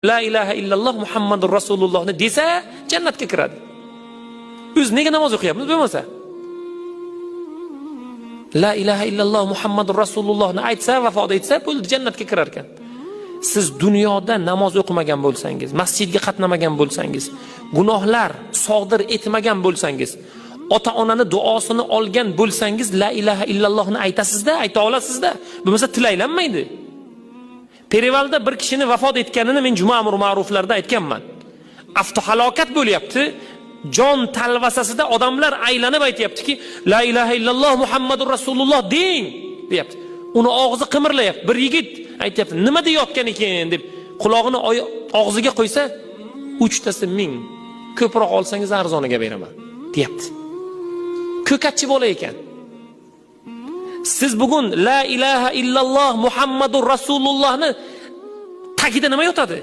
La ilaha illalloh Muhammadur Rasulullohni desa jannatga kiradi. Biz nega namoz o'qiyapmiz bo'lmasa? La ilaha illalloh Muhammadur Rasulullohni aytsa, vafot etsa, bo'ldi, jannatga kirar ekan. Siz dunyoda namoz o'qimagan bo'lsangiz, masjidga qatnamagan bo'lsangiz, gunohlar sodir etmagan bo'lsangiz, ota-onani duosini olgan bo'lsangiz, la ilaha illallohni aytasizda, ayta olasizda. Bo'lmasa tilaylanmaydi. Perivalda bir kishini vafot etganini men juma amr ma'ruflarda aytganman. Avtohalokat bo'lyapti. Jon talvasasida odamlar aylanib aytayaptiki, la ilaha illalloh Muhammadur Rasululloh deng, deyapti. Uni og'zi qimirlayapti. Bir yigit aytayapti, nima deyotgan ekan deb quloqini og'ziga qo'ysa, 3 tasi 1000. Ko'proq olsangiz arzoniga beraman, deyapti. Ko'katchi bola ekan. Siz bugun la ilaha illalloh Muhammadur Rasulullohni tagida nima yotadi?